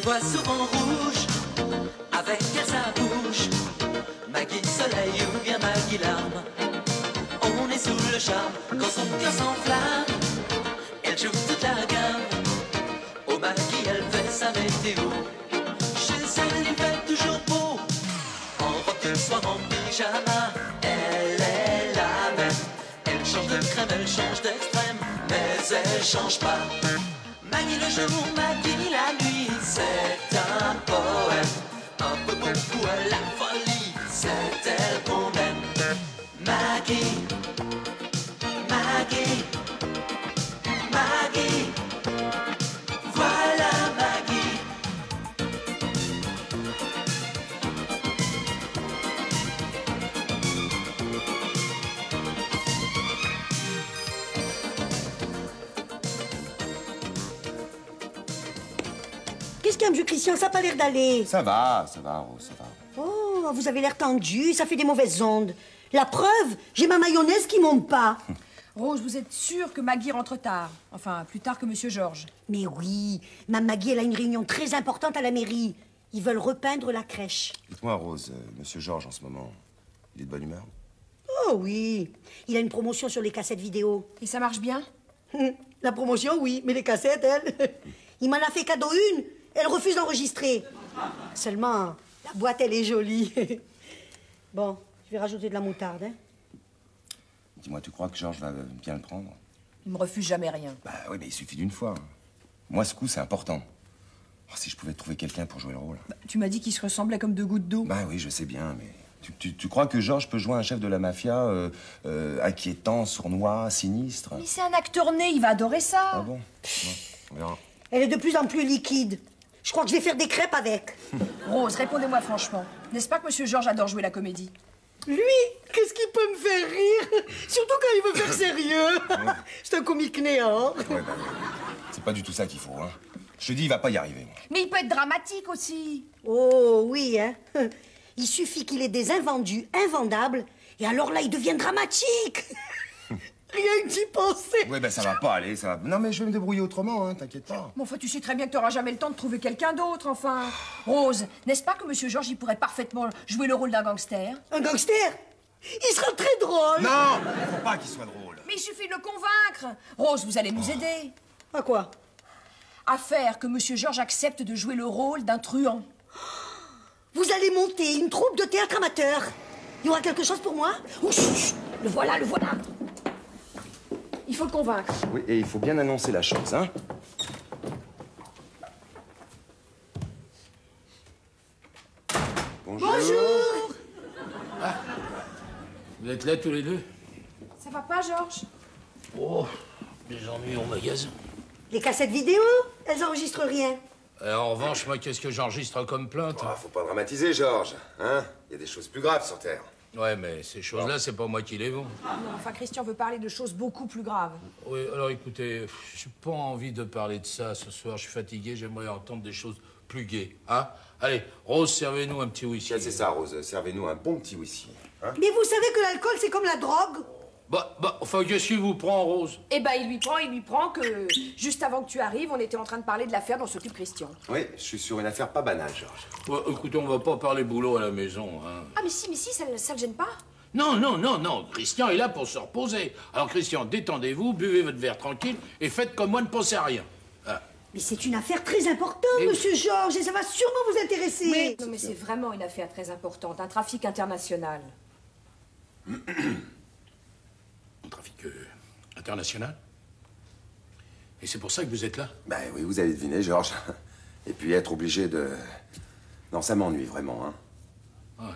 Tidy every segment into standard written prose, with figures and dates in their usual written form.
vois souvent rouge, avec elle sa bouche. Maggie soleil ou bien Maggie larme. On est sous le charme quand son cœur s'enflamme. Elle joue toute la gamme. Oh Maggie, elle fait sa météo. Chez elle, il fait toujours beau. En robe de soir, en pyjama. Elle est la même. Elle change de crème, elle change d'extrême, mais elle change pas. Maggie le jour, Maggie la nuit, c'est un poème. Un peu beaucoup à la folie, c'est elle qu'on aime. Maggie, Maggie, Maggie, voilà Maggie. Qu'est-ce qu'il y a, monsieur Christian? Ça n'a pas l'air d'aller. Ça va, Rose, ça va. Oh, vous avez l'air tendu, ça fait des mauvaises ondes. La preuve, j'ai ma mayonnaise qui monte pas. Rose, vous êtes sûre que Maggie rentre tard? Enfin, plus tard que Monsieur Georges. Mais oui, ma Maggie, elle a une réunion très importante à la mairie. Ils veulent repeindre la crèche. Dites-moi, Rose, Monsieur Georges, en ce moment, il est de bonne humeur? Oh oui, il a une promotion sur les cassettes vidéo. Et ça marche bien? La promotion, oui, mais les cassettes, elle... Il m'en a fait cadeau une, elle refuse d'enregistrer. Seulement, la boîte, elle est jolie. Bon, je vais rajouter de la moutarde, hein. Dis-moi, tu crois que Georges va bien le prendre? Il me refuse jamais rien. Bah oui, mais il suffit d'une fois. Moi, ce coup, c'est important. Oh, si je pouvais trouver quelqu'un pour jouer le rôle. Bah, tu m'as dit qu'il se ressemblait comme deux gouttes d'eau. Bah oui, je sais bien, mais... Tu crois que Georges peut jouer un chef de la mafia inquiétant, sournois, sinistre? Mais c'est un acteur né, il va adorer ça. Ah bon? On verra. Elle est de plus en plus liquide. Je crois que je vais faire des crêpes avec. Rose, répondez-moi franchement. N'est-ce pas que Monsieur Georges adore jouer la comédie? Lui, qu'est-ce qui peut me faire rire? Surtout quand il veut faire sérieux. C'est un comique néant. Ouais, bah, c'est pas du tout ça qu'il faut, hein. Je te dis, il va pas y arriver. Mais il peut être dramatique aussi. Oh, oui, hein. Il suffit qu'il ait des invendus invendables, et alors là, il devient dramatique. Rien que d'y penser. Ouais, ben ça va pas aller, ça va... Non, mais je vais me débrouiller autrement, hein, t'inquiète pas. Bon, enfin, tu sais très bien que tu n'auras jamais le temps de trouver quelqu'un d'autre, enfin. Rose, n'est-ce pas que Monsieur Georges, il pourrait parfaitement jouer le rôle d'un gangster? Un gangster? Il sera très drôle. Non, faut pas qu'il soit drôle. Mais il suffit de le convaincre. Rose, vous allez nous aider. À quoi? À faire que Monsieur Georges accepte de jouer le rôle d'un truand. Vous allez monter une troupe de théâtre amateur. Il y aura quelque chose pour moi? Oh, chut, chut. Le voilà, le voilà. Il faut le convaincre. Oui, et il faut bien annoncer la chose, hein. Bonjour. Bonjour. Ah, vous êtes là tous les deux? Ça va pas, Georges? Oh, des ennuis au magasin. Les cassettes vidéo, elles enregistrent rien. En revanche, moi, qu'est-ce que j'enregistre comme plainte? Oh, faut pas dramatiser, Georges, hein. Il y a des choses plus graves sur Terre. Ouais, mais ces choses-là, c'est pas moi qui les vends. Non, enfin, Christian veut parler de choses beaucoup plus graves. Oui, alors écoutez, j'ai pas envie de parler de ça ce soir. Je suis fatigué, j'aimerais entendre des choses plus gaies, hein. Allez, Rose, servez-nous un petit whisky. C'est ça, Rose, servez-nous un bon petit whisky, hein. Mais vous savez que l'alcool, c'est comme la drogue. Enfin, qu'est-ce qui vous prend, Rose? Eh ben, il lui prend que, juste avant que tu arrives, on était en train de parler de l'affaire dont s'occupe Christian. Oui, je suis sur une affaire pas banale, Georges. Ouais, écoutez, on va pas parler boulot à la maison, hein. Ah, mais si, ça le gêne pas? Non, Christian est là pour se reposer. Alors, Christian, détendez-vous, buvez votre verre tranquille et faites comme moi, ne pensez à rien. Ah. Mais c'est une affaire très importante, monsieur Georges, et ça va sûrement vous intéresser. Non, mais c'est vraiment une affaire très importante, un trafic international. Un trafic international? Et c'est pour ça que vous êtes là? Ben oui, vous avez deviné, Georges. Et puis être obligé de... Non, ça m'ennuie vraiment, hein. Ouais.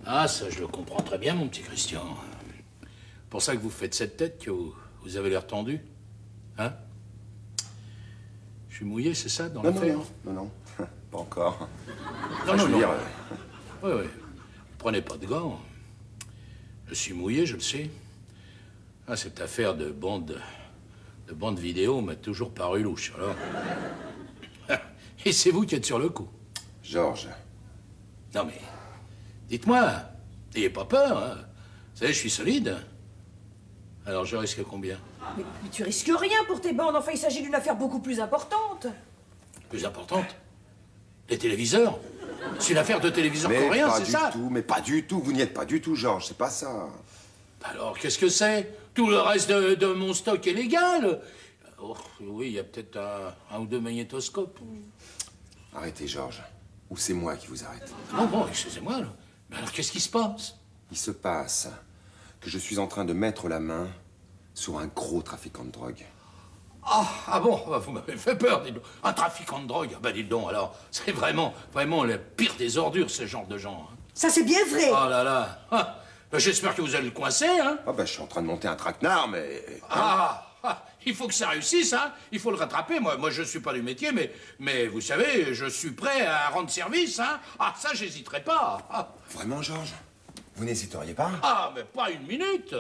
Ah, ça, je le comprends très bien, mon petit Christian. Pour ça que vous faites cette tête, que vous avez l'air tendu. Hein? Je suis mouillé, c'est ça, dans l'affaire? Non, pas encore. Non, je veux dire... Oui. Prenez pas de gants. Je suis mouillé, je le sais. Ah, cette affaire de bande vidéo m'a toujours paru louche, alors. Et c'est vous qui êtes sur le coup. Georges. Non, mais... Dites-moi, n'ayez pas peur, hein. Vous savez, je suis solide. Alors, je risque combien? Mais tu risques rien pour tes bandes, enfin, il s'agit d'une affaire beaucoup plus importante. Plus importante. Les téléviseurs. C'est une affaire de téléviseurs coréens, c'est ça? Mais pas du tout. Vous n'y êtes pas du tout, Georges. C'est pas ça. Alors, qu'est-ce que c'est? Tout le reste de mon stock est légal. Oh, oui, il y a peut-être un ou deux magnétoscopes. Arrêtez, Georges. Ou c'est moi qui vous arrête. Bon, excusez-moi, là. Mais alors, qu'est-ce qui se passe? Il se passe que je suis en train de mettre la main sur un gros trafiquant de drogue. Ah bon, vous m'avez fait peur, dites donc. Un trafiquant de drogue, bah dites donc, alors, c'est vraiment le pire des ordures, ce genre de gens. Hein. Ça, c'est bien vrai. Oh là là. Ah, bah, j'espère que vous allez le coincer, hein. Ah ben, je suis en train de monter un traquenard, mais... Il faut que ça réussisse, hein. Il faut le rattraper. Moi, je suis pas du métier, mais vous savez, je suis prêt à rendre service, hein. Ah, ça, j'hésiterai pas. Vraiment, Georges? Vous n'hésiteriez pas? Ah, mais pas une minute.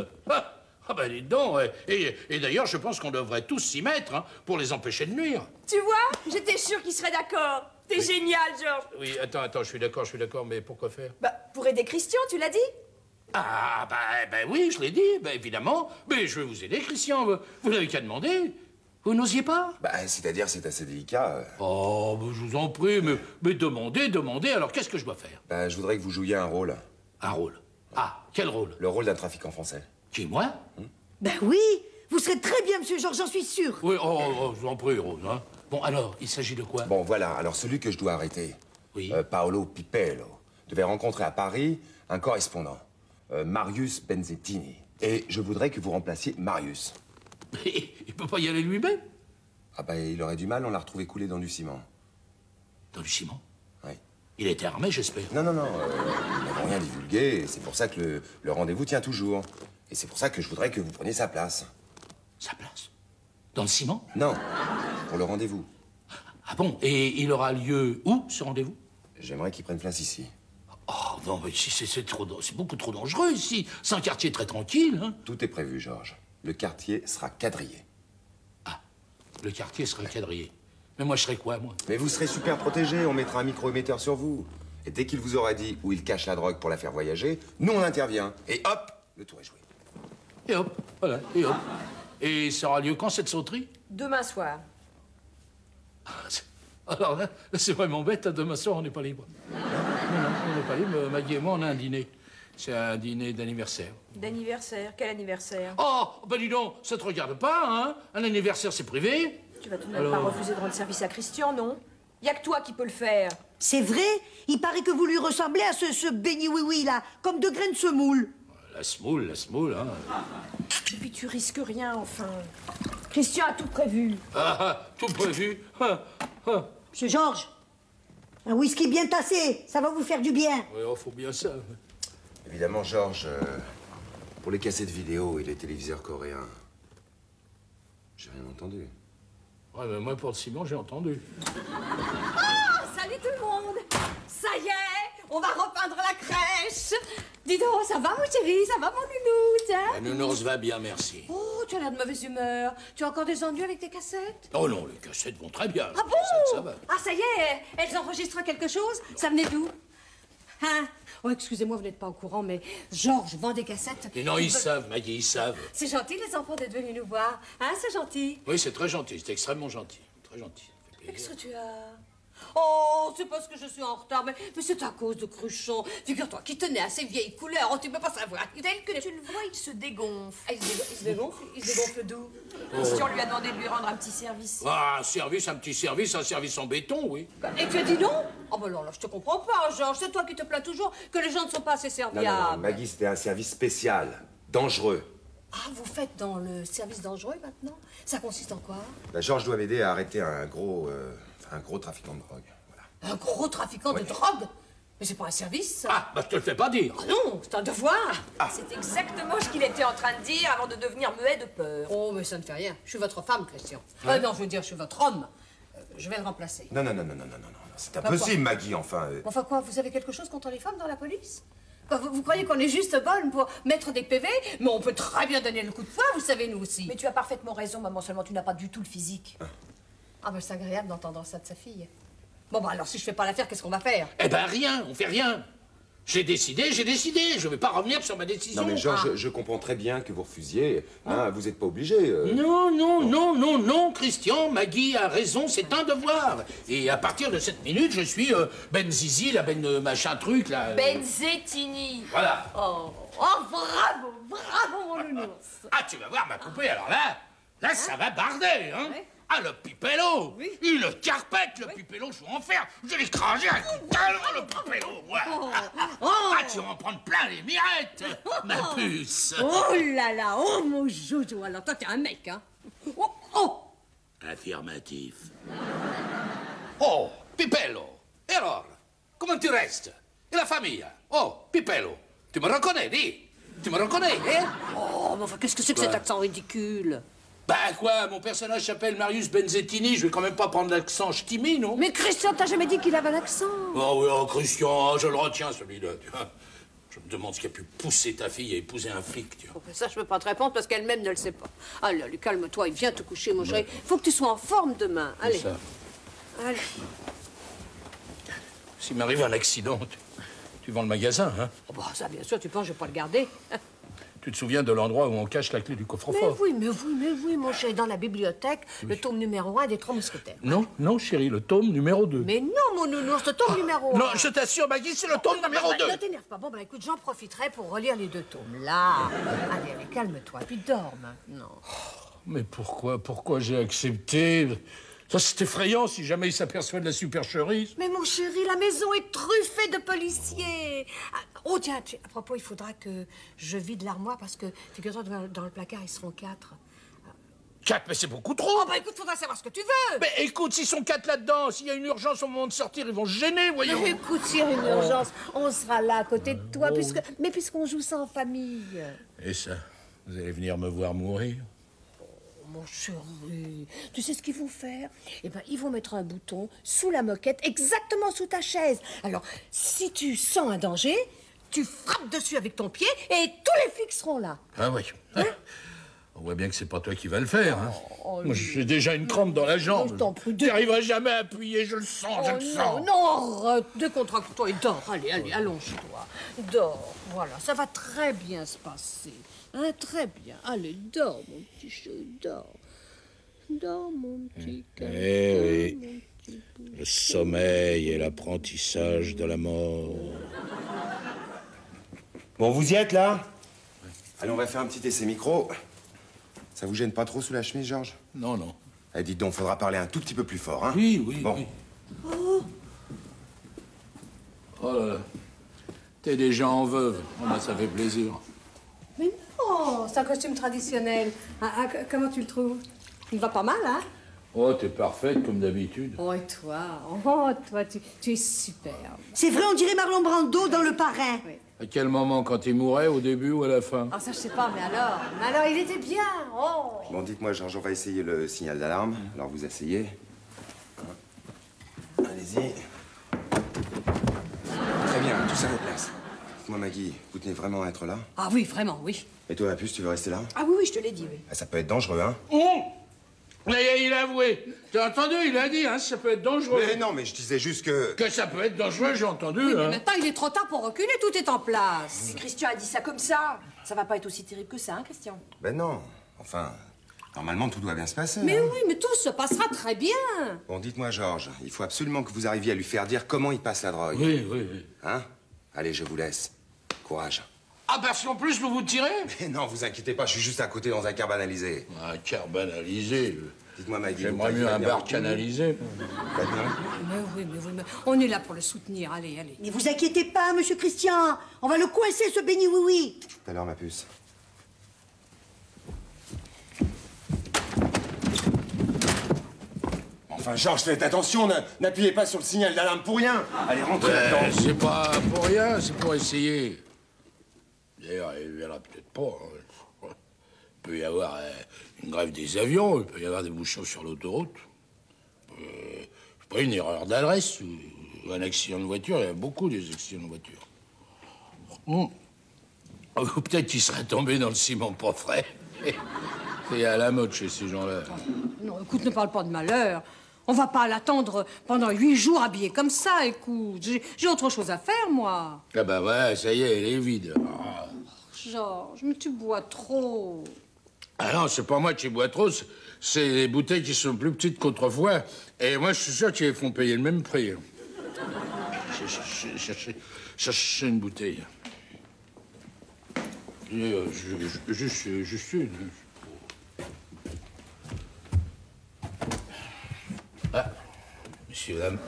Ah ben dites donc, et d'ailleurs je pense qu'on devrait tous s'y mettre, hein, pour les empêcher de nuire. Tu vois, j'étais sûre qu'il serait d'accord. T'es génial, Georges. Oui, attends, je suis d'accord, mais pourquoi faire? Bah, pour aider Christian, tu l'as dit? Ah, ben oui, je l'ai dit, évidemment. Mais je vais vous aider, Christian, vous n'avez qu'à demander. Vous n'osiez pas? C'est-à-dire, c'est assez délicat. Oh, je vous en prie, mais demandez, alors qu'est-ce que je dois faire? Je voudrais que vous jouiez un rôle. Un rôle? Ah, quel rôle? Le rôle d'un trafiquant français. Qui, moi? Ben oui, vous serez très bien, monsieur Georges, j'en suis sûr. Oui, je vous en prie, Rose, hein. Bon, alors, il s'agit de quoi? Bon, voilà, alors celui que je dois arrêter, oui. Paolo Pipello, devait rencontrer à Paris un correspondant, Marius Benzettini. Et je voudrais que vous remplaciez Marius. Mais il peut pas y aller lui-même? Il aurait du mal, on l'a retrouvé coulé dans du ciment. Dans du ciment? Oui. Il était armé, j'espère. Non, nous n'avons rien divulgué, et c'est pour ça que le rendez-vous tient toujours. Et c'est pour ça que je voudrais que vous preniez sa place. Sa place? Dans le ciment? Non, pour le rendez-vous. Ah bon? Et il aura lieu où, ce rendez-vous? J'aimerais qu'il prenne place ici. Oh, non, mais c'est beaucoup trop dangereux, ici. C'est un quartier très tranquille, hein. Tout est prévu, Georges. Le quartier sera quadrillé. Ah, le quartier sera quadrillé. Mais moi, je serai quoi, moi? Mais vous serez super protégé, on mettra un micro-émetteur sur vous. Et dès qu'il vous aura dit où il cache la drogue pour la faire voyager, nous, on intervient. Et hop, le tour est joué. Et hop, voilà, et hop. Et ça aura lieu quand, cette sauterie? Demain soir. Alors là, c'est vraiment bête, demain soir, on n'est pas libre. Non, on n'est pas libre. Maggie et moi, on a un dîner. C'est un dîner d'anniversaire. D'anniversaire? Quel anniversaire? Oh, dis donc, ça te regarde pas, hein? Un anniversaire, c'est privé. Tu vas tout de même pas refuser de rendre service à Christian, non? Y a que toi qui peux le faire. C'est vrai, il paraît que vous lui ressemblez à ce béni oui-oui, là, comme de graines de semoule. La semoule, hein. Et puis tu risques rien, enfin. Christian a tout prévu. Tout prévu. Monsieur Georges, un whisky bien tassé, ça va vous faire du bien. Oui, faut bien ça. Évidemment, Georges, pour les cassettes vidéo et les téléviseurs coréens, j'ai rien entendu. Ouais, mais moi, pour le ciment, j'ai entendu. Salut tout le monde! Ça y est, on va repeindre la crèche! Dis donc, ça va mon chéri, ça va mon nounours, hein? La nounours va bien, merci. Oh, tu as l'air de mauvaise humeur. Tu as encore des ennuis avec tes cassettes? Oh non, les cassettes vont très bien. Ah Les bon? cassettes, ça va. Ah, ça y est, elles enregistrent quelque chose? Ça venait d'où? Hein? Oh, excusez-moi, vous n'êtes pas au courant, mais Georges vend des cassettes. Mais non, ils savent, Maggie, ils savent. C'est gentil, les enfants, d'être venus nous voir. Hein, c'est gentil. Oui, c'est très gentil, c'est extrêmement gentil. Très gentil. Ça fait Qu'est-ce plaisir. que tu as? Oh, c'est parce que je suis en retard, mais c'est à cause de Cruchon. Figure-toi qu'il tenait à ces vieilles couleurs, oh, tu peux pas savoir. Tel que tu le vois, il se dégonfle. Ah, il se dégonfle d'où? Christian lui a demandé de lui rendre un petit service. Ah, un petit service, un service en béton, oui. Et tu as dit non? Oh, ben non, là, je te comprends pas, Georges. C'est toi qui te plains toujours que les gens ne sont pas assez serviables. Maggie, c'était un service spécial, dangereux. Ah, vous faites dans le service dangereux maintenant? Ça consiste en quoi? Georges doit m'aider à arrêter un gros trafiquant de drogue. Voilà. Un gros trafiquant de drogue? Mais c'est pas un service, ça. Ah, je te le fais pas dire. Ah non, c'est un devoir. C'est exactement ce qu'il était en train de dire avant de devenir muet de peur. Oh, mais ça ne fait rien. Je suis votre femme, Christian. Non, je veux dire, je suis votre homme. Je vais le remplacer. Non, c'est impossible, Maggie, enfin. Enfin quoi, vous avez quelque chose contre les femmes dans la police? Quoi, vous croyez qu'on est juste bonne pour mettre des PV? Mais on peut très bien donner le coup de poing, vous savez, nous aussi. Mais tu as parfaitement raison, maman, seulement tu n'as pas du tout le physique. Ah, ben c'est agréable d'entendre ça de sa fille. Bon, bah alors si je fais pas l'affaire, qu'est-ce qu'on va faire? Eh ben rien, on fait rien. J'ai décidé, je vais pas revenir sur ma décision. Non mais Georges, je comprends très bien que vous refusiez, hein, vous n'êtes pas obligé. Non, Christian, Maggie a raison, c'est un devoir. Et à partir de cette minute, je suis Ben Zizi, la Ben machin truc, là. Benzettini. Voilà. Oh, bravo, mon nounours. Ah, tu vas voir ma poupée, alors là, ça va barder, hein. Ouais. Ah, le Pipello. Oui. Il le carpette, le Pipello, je vais en faire. Je vais l'écraser à coup de talon, le Pipello, moi. Ah, tu vas en prendre plein les mirettes, ma puce. Oh là là, oh mon joujou. Alors toi, t'es un mec, hein. Oh. Affirmatif. Oh, Pipello. Et alors, comment tu restes? Et la famille? Oh, Pipello, tu me reconnais, dis? Tu me reconnais, hein? Oh, mais enfin, qu'est-ce que c'est que cet accent ridicule? Bah quoi, mon personnage s'appelle Marius Benzettini, je vais quand même pas prendre l'accent ch'timi, non? Mais Christian, t'as jamais dit qu'il avait un accent? Oh oui, oh Christian, je le retiens celui-là. Je me demande ce qui a pu pousser ta fille à épouser un flic, tu vois. Oh, ça, je peux pas te répondre parce qu'elle-même ne le sait pas. Allez, calme-toi, il vient te coucher, mon chéri. Faut que tu sois en forme demain. Allez. Ça. Allez. S'il m'arrive un accident, tu vends le magasin, hein? Oh, bah, ça, bien sûr, tu penses, je vais pas le garder. Tu te souviens de l'endroit où on cache la clé du coffre-fort? Mais oui, mon chéri, dans la bibliothèque, le tome numéro 1 des 3 mousquetaires. Non, chérie, le tome numéro 2. Mais non, mon nounours, le tome numéro 1. Non, je t'assure, Maggie, c'est le tome numéro 2. Ne t'énerve pas. Bon, bah écoute, j'en profiterai pour relire les 2 tomes. Là. Allez, calme-toi, puis dors maintenant. Mais pourquoi j'ai accepté? Ça, c'est effrayant si jamais il s'aperçoit de la supercherie. Mais mon chéri, la maison est truffée de policiers. Oh, tiens, à propos, il faudra que je vide l'armoire parce que, figure-toi, dans le placard, ils seront 4. 4, mais c'est beaucoup trop. Oh, bah écoute, faudra savoir ce que tu veux. Mais écoute, s'ils sont 4 là-dedans, s'il y a une urgence au moment de sortir, ils vont se gêner, voyons. Mais écoute, s'il y a une urgence, on sera là à côté de toi, puisqu'on joue ça en famille. Et ça, vous allez venir me voir mourir? Mon chéri, tu sais ce qu'ils vont faire? Eh ben, ils vont mettre un bouton sous la moquette, exactement sous ta chaise. Alors, si tu sens un danger, tu frappes dessus avec ton pied et tous les flics seront là. Ah oui. On voit bien que c'est pas toi qui vas le faire, hein. Moi, j'ai déjà une crampe dans la jambe. Je t'en prie, Tu n'arriveras jamais à appuyer, je le sens, je le sens. Non, arrête, décontracte-toi et dors. Allez, allonge-toi. Dors, voilà, ça va très bien se passer. Hein, très bien. Allez, dors, mon petit chéri, dors. Dors, mon petit cœur. Eh oui, le sommeil et l'apprentissage de la mort. Bon, vous y êtes, là? Allez, on va faire un petit essai micro. Ça vous gêne pas trop sous la chemise, Georges? Non. Eh, dites donc, faudra parler un tout petit peu plus fort, hein? Oui. Bon. Oui. Oh là là. T'es déjà en veuve. Oh, bah, ça fait plaisir. Mais non, c'est un costume traditionnel. Comment tu le trouves? Il va pas mal, hein? Oh, t'es parfaite comme d'habitude. Oh, et toi? Tu es superbe. C'est vrai, on dirait Marlon Brando dans Le Parrain. Oui. À quel moment, quand il mourait, au début ou à la fin? Ah, ça, je sais pas, mais alors, il était bien. Oh. Bon, dites-moi, Georges, on va essayer le signal d'alarme. Alors, vous asseyez. Allez-y. Très bien, tous à vos places. Dites-moi, Maggie, vous tenez vraiment à être là? Ah oui, vraiment, oui. Et toi, la puce, tu veux rester là? Ah oui, je te l'ai dit, oui. Ah, ça peut être dangereux, hein? Il a avoué. T'as entendu, il a dit, hein, ça peut être dangereux. Mais non, mais je disais juste que... Que ça peut être dangereux, j'ai entendu, Oui, mais hein. maintenant, il est trop tard pour reculer, tout est en place. Mais Christian a dit ça comme ça. Ça va pas être aussi terrible que ça, hein, Christian? Ben non. Enfin, normalement, tout doit bien se passer. Mais hein. oui, mais tout se passera très bien. Bon, dites-moi, Georges, il faut absolument que vous arriviez à lui faire dire comment il passe la drogue. Oui. Hein? Allez, je vous laisse. Courage. Ah, parce qu'en plus, vous tirez? Mais non, vous inquiétez pas, je suis juste à côté dans un car banalisé. Un car banalisé. Dites-moi, Maggie. J'aimerais mieux un bar canalisé. Pas bien? Mais oui, on est là pour le soutenir, allez. Ne vous inquiétez pas, monsieur Christian. On va le coincer, ce béni oui-oui. Tout à l'heure, ma puce. Enfin, Georges, faites attention, n'appuyez pas sur le signal d'alarme pour rien. Allez, rentrez là-dedans. C'est pas pour rien, c'est pour essayer. D'ailleurs, il verra peut-être pas. Hein. Il peut y avoir une grève des avions, il peut y avoir des bouchons sur l'autoroute. C'est pas une erreur d'adresse ou un accident de voiture. Il y a beaucoup des accidents de voiture. Ou peut-être qu'il serait tombé dans le ciment pas frais. C'est à la mode chez ces gens-là. Non, écoute, ne parle pas de malheur. On va pas l'attendre pendant 8 jours habillé comme ça, écoute. J'ai autre chose à faire, moi. Ah bah ouais, ça y est, elle est vide. Ah. Georges, mais tu bois trop. Ah non, c'est pas moi qui bois trop, c'est les bouteilles qui sont plus petites qu'autrefois. Et moi, je suis sûr qu'ils font payer le même prix. Cherchez une bouteille. Juste une. Ah, messieurs, dames.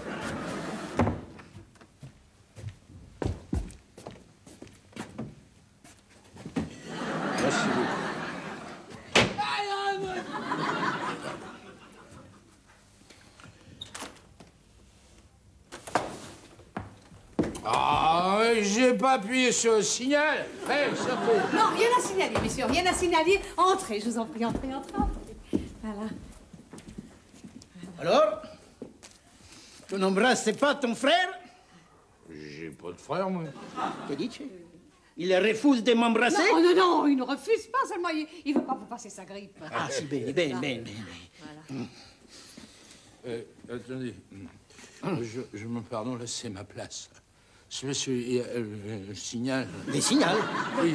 Merci beaucoup. Ah, j'ai pas appuyé sur le signal. Hey, sortez. Non, rien à signaler, messieurs, rien à signaler. Entrez, je vous en prie, entrez. Voilà. Alors, tu n'embrasses pas ton frère? J'ai pas de frère, moi. Que dis-tu? Il refuse de m'embrasser? Non, il ne refuse pas, seulement il veut pas vous passer sa grippe. Ah, si, bene. Voilà. Attendez. Je me pardonne, là, c'est ma place. Ce monsieur, il y a un signal. Des signaux? Oui,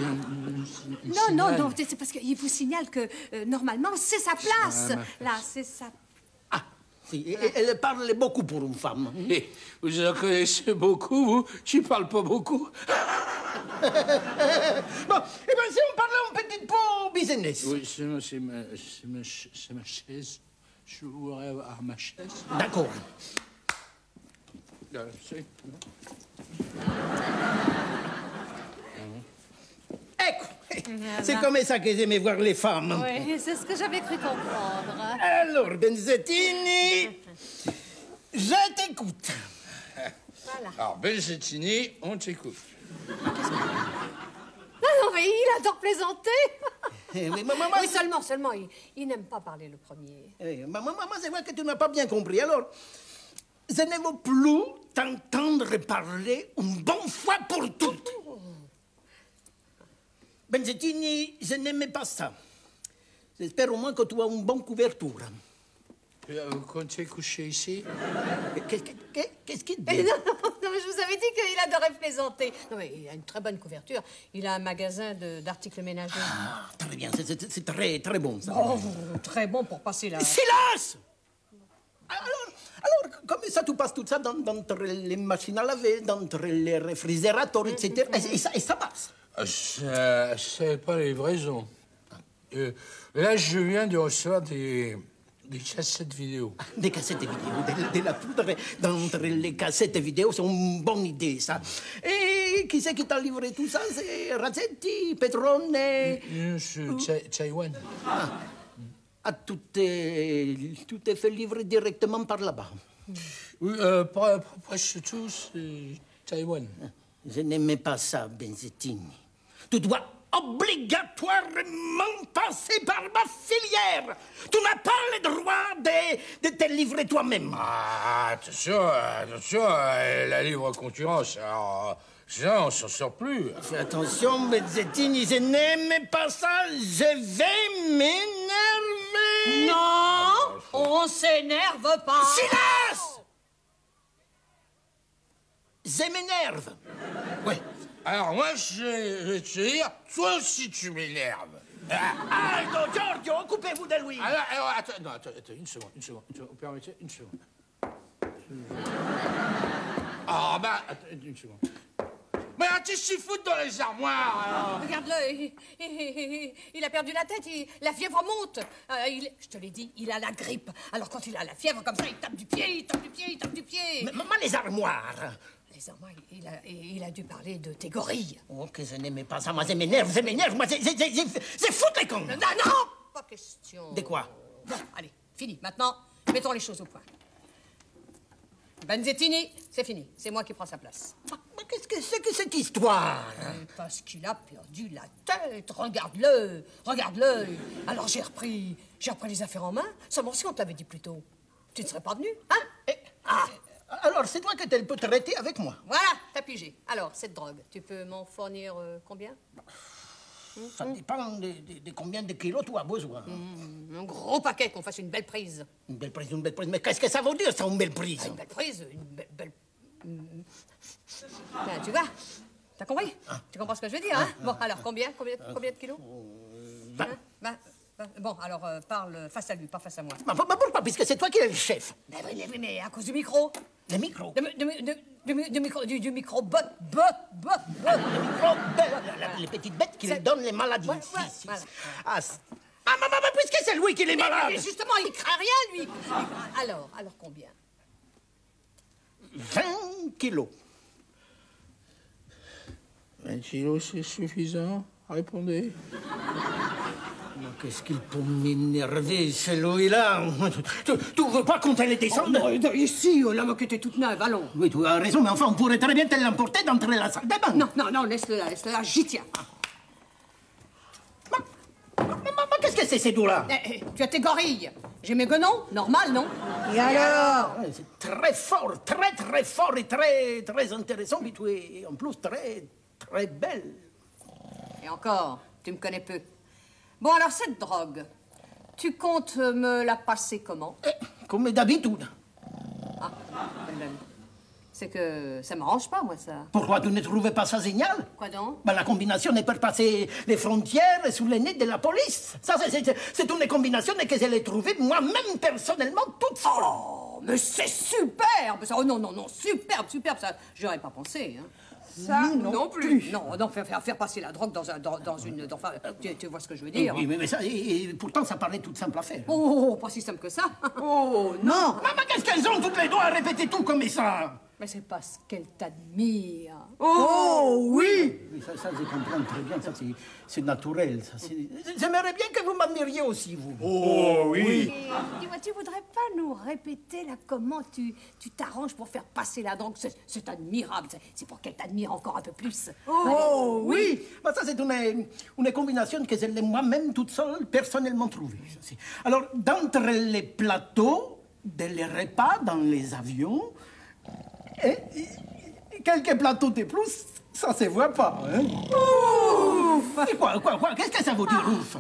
Non, c'est parce qu'il vous signale que normalement c'est sa place. Là, c'est sa. Ah, si, elle parle beaucoup pour une femme. Et vous en connaissez beaucoup, vous, qui parle pas beaucoup. Bon, eh bien, si on parlait un petit peu business. Oui, c'est ma chaise. Je voudrais avoir ma chaise. D'accord. Là, c'est... Ecco, c'est comme ça que j'aimais voir les femmes. Oui, c'est ce que j'avais cru comprendre. Alors, Benzettini, je t'écoute. Voilà. Alors, Benzettini, on t'écoute. Non, mais il adore plaisanter. Oui, maman, Oui, seulement, il n'aime pas parler le premier. maman, c'est vrai que tu n'as pas bien compris. Alors, je ne veux plus t'entendre parler une bonne fois pour toutes. Benzettini, je n'aimais pas ça. J'espère au moins que tu as une bonne couverture. Vous comptez coucher ici? Qu'est-ce qu'il Eh dit? non, mais je vous avais dit qu'il adorait plaisanter. Non, mais il a une très bonne couverture. Il a un magasin d'articles ménagers. Ah, très bien, c'est très, très bon, ça. Oh, très bon pour passer la... Silence! Alors, comme ça, tu passes tout ça d'entre les machines à laver, d'entre les réfrigérateurs, etc. Et ça passe. C'est pas les livraisons. Là, je viens de recevoir des cassettes vidéo. Des cassettes vidéo, de la poudre d'entre les cassettes vidéo, c'est une bonne idée, ça. Et qui c'est qui t'a livré tout ça? C'est Razzetti, Petrone? C'est Taïwan. Ah, tout est fait livrer directement par là-bas. Oui, presque tout, c'est Taïwan. Je n'aimais pas ça, Benzettini. Tu dois obligatoirement passer par ma filière. Tu n'as pas le droit de te livrer toi-même. Ah, attention, la livre concurrence. Alors, sinon, on s'en sort plus. Fais attention, Benzettini, je n'aime pas ça. Je vais m'énerver. Non, on s'énerve pas. Silence! Je m'énerve. Oui. Alors, moi, je vais te dire, toi aussi, tu m'énerves. Aldo, Giorgio, occupez-vous de lui. Alors, attends, une seconde. Vous permettez une seconde. Ah, bah, attends, une seconde. Mais tu s'y foutre dans les armoires, alors. Regarde-le, il a perdu la tête, la fièvre monte. Je te l'ai dit, il a la grippe. Alors quand il a la fièvre comme ça, il tape du pied. Mais maman, les armoires. Les armoires, il a dû parler de tes gorilles. Oh, que je n'aimais pas ça. Moi, je m'énerve. Moi, c'est foutre les cons. Non, pas question. De quoi? Bon, allez, fini. Maintenant, mettons les choses au point. Benzettini, c'est fini. C'est moi qui prends sa place. Mais qu'est-ce que c'est que cette histoire? Parce qu'il a perdu la tête. Regarde-le. Alors j'ai repris les affaires en main. Seulement si on te l'avait dit plus tôt, tu ne serais pas venu, hein? Alors, c'est toi que tu peux traiter avec moi. Voilà, t'as pigé. Alors, cette drogue, tu peux m'en fournir combien? Ça dépend de combien de kilos tu as besoin. Un gros paquet, qu'on fasse une belle prise. Une belle prise, une belle prise. Mais qu'est-ce que ça veut dire, ça, une belle prise? Une belle prise, une belle... Ben, tu vois? T'as compris? Tu comprends ce que je veux dire, hein? Bon, alors, combien de kilos? 20. Hein? 20. Bon, alors, parle face à lui, pas face à moi. Pourquoi? Puisque c'est toi qui es le chef. Mais oui, mais à cause du micro. Le micro. Du micro bot. Les petites bêtes qui lui donnent les maladies. Ouais, Si. voilà. Mais puisque c'est lui qui est malade. Mais justement, il craint rien, lui. Alors combien? 20 kilos. 20 kilos, c'est suffisant? Répondez. Qu'est-ce qu'il peut m'énerver, celui-là? Tu veux pas qu'on te les descende? Ici, la moquette est toute neuve, allons. Oui, tu as raison, mais enfin, on pourrait très bien te l'emporter d'entrer dans la salle de bain. Non, laisse-le là, j'y tiens. Qu'est-ce que c'est, ces dos-là? Tu as tes gorilles. J'ai mes guenons, normal, non? Et alors? C'est très fort et très intéressant, mais tu es en plus très belle. Et encore, tu me connais peu. Bon, alors, cette drogue, tu comptes me la passer comment? Comme d'habitude. Ah, c'est que ça m'arrange pas, moi, ça. Pourquoi tu ne trouvais pas ça génial? Quoi donc? La combinaison est pour passer les frontières sous le nez de la police. Ça, c'est une combinaison que je l'ai trouvée moi-même, personnellement, toute seule. Oh, mais c'est superbe, ça. Oh, non, superbe, ça. J'aurais pas pensé, hein. Ça, non plus. Non, faire passer la drogue dans une... Enfin, tu vois ce que je veux dire? Oui, mais ça, et pourtant, ça paraît toute simple à faire. Oh, pas si simple que ça. Oh, non. Maman, qu'est-ce qu'elles ont toutes les doigts à répéter tout comme ça? Mais c'est parce qu'elle t'admire. Oh, oui. Oui, ça, je comprends très bien. Ça, c'est naturel. J'aimerais bien que vous m'admiriez aussi, vous. Oh, oui. Dis-moi, tu voudrais pas nous répéter, là, comment tu t'arranges pour faire passer la drogue? C'est admirable. C'est pour qu'elle t'admire encore un peu plus. Oh, oui. Ça, c'est une combinaison que je l'ai moi-même toute seule, personnellement trouvée. Alors, d'entre les plateaux, les repas dans les avions, et quelques plateaux de plus, ça se voit pas, hein? Ouf! Quoi? Qu'est-ce que ça veut dire, ouf?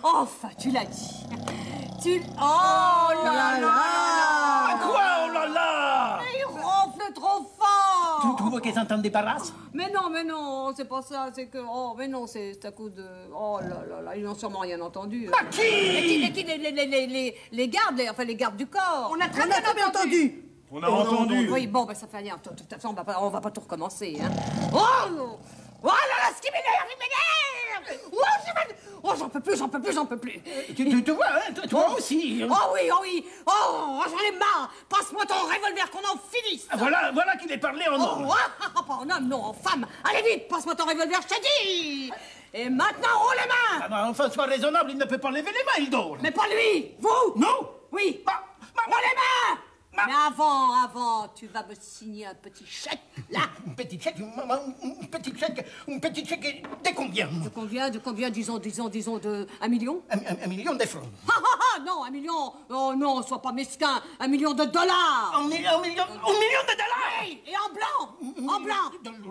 Enfin, tu l'as dit. Oh là là! Quoi, oh là là? Il ronfle trop fort! Tu veux qu'ils s'en débarrassent? Mais non, c'est pas ça, c'est que... Oh, mais non, c'est à cause de... Oh là, ils n'ont sûrement rien entendu. Qui? Les gardes, les gardes du corps. On a très bien entendu. On a entendu. Oui, bon, ça fait rien. De toute façon, on va pas tout recommencer, hein. Oh là là, ce qui m'énerve! Oh, j'en peux plus. Tu vois, hein, toi aussi. Oh oui. Oh, j'en ai marre. Passe-moi ton revolver qu'on en finisse. Voilà qu'il est parlé en homme. Pas en homme, non, en femme. Allez vite, passe-moi ton revolver, je te dis. Et maintenant, roule les mains. Enfin, sois raisonnable, il ne peut pas lever les mains, il dort. Mais pas lui. Vous. Non. Oui. Roule les mains. Mais avant, tu vas me signer un petit chèque, là. Un petit chèque de combien? De combien, disons, de 1 million? 1 million de francs. Non, 1 million. Oh non, sois pas mesquin. 1 million de dollars. 1 million de dollars? Oui, et en blanc.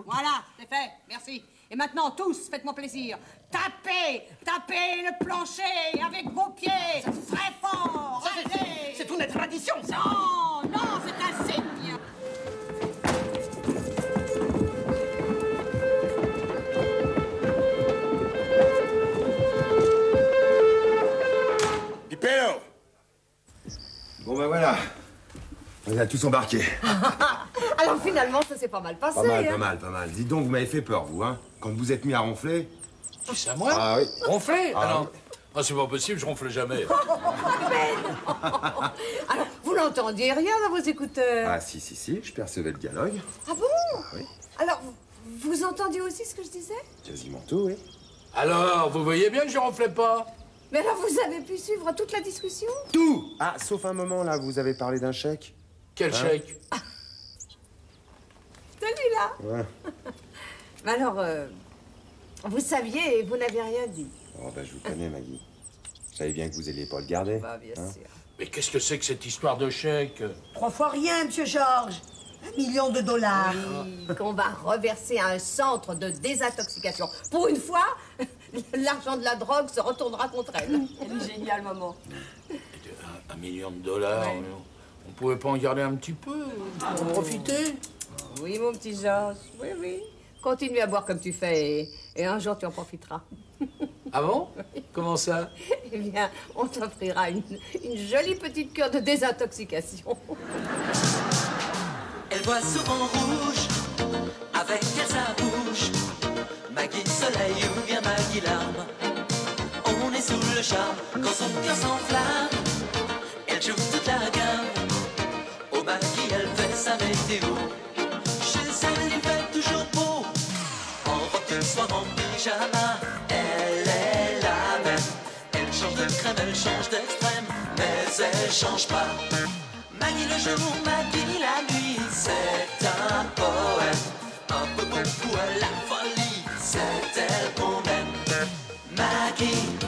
Voilà, c'est fait, merci. Et maintenant, tous, faites-moi plaisir. Tapez le plancher avec vos pieds, très fort. Allez. C'est une tradition, ça. Non, c'est un signe. Pipello! Bon, ben voilà. On a tous embarqué. Alors finalement, ça s'est pas mal passé. Pas mal. Dites donc, vous m'avez fait peur, vous, hein? Quand vous êtes mis à ronfler. C'est à moi? Ah oui. Ronfler? Alors, c'est pas possible, je ronfle jamais. Mais non. Alors, vous n'entendiez rien dans vos écouteurs? Ah, si, je percevais le dialogue. Ah bon? Oui. Alors, vous entendiez aussi ce que je disais? Quasiment tout, oui. Alors, vous voyez bien que je ronflais pas? Mais alors, vous avez pu suivre toute la discussion? Tout! Ah, sauf un moment, là, vous avez parlé d'un chèque. Quel chèque? Celui-là? Ouais. Mais alors, vous saviez et vous n'avez rien dit. Oh, ben, je vous connais, Maggie. Je savais bien que vous alliez pas le garder. Bah, bien sûr. Mais qu'est-ce que c'est que cette histoire de chèque? 3 fois rien, monsieur Georges. 1 million de dollars. Oui, qu'on va reverser à un centre de désintoxication. Pour une fois, l'argent de la drogue se retournera contre elle. Elle est géniale, maman. $1 million, on pouvait pas en garder un petit peu, pour profiter? Oui, mon petit Georges, oui, oui. Continue à boire comme tu fais et un jour tu en profiteras. Ah bon? Comment ça? Eh bien, on t'offrira une jolie petite cure de désintoxication. Elle voit souvent rouge, avec elle sa bouche. Maggie soleil ou bien Maggie larme. On est sous le charme quand son cœur s'enflamme. Elle joue toute la gamme. Au Maggie, elle fait sa météo. Chez elle, il fait toujours beau. En robe de soir, en pyjama. Elle est la même. Elle change de crème, elle change d'extrême. Mais elle change pas. Maggie le jour, Maggie la nuit. C'est un poème. Un peu beaucoup à la folie. C'est elle qu'on aime. Maggie.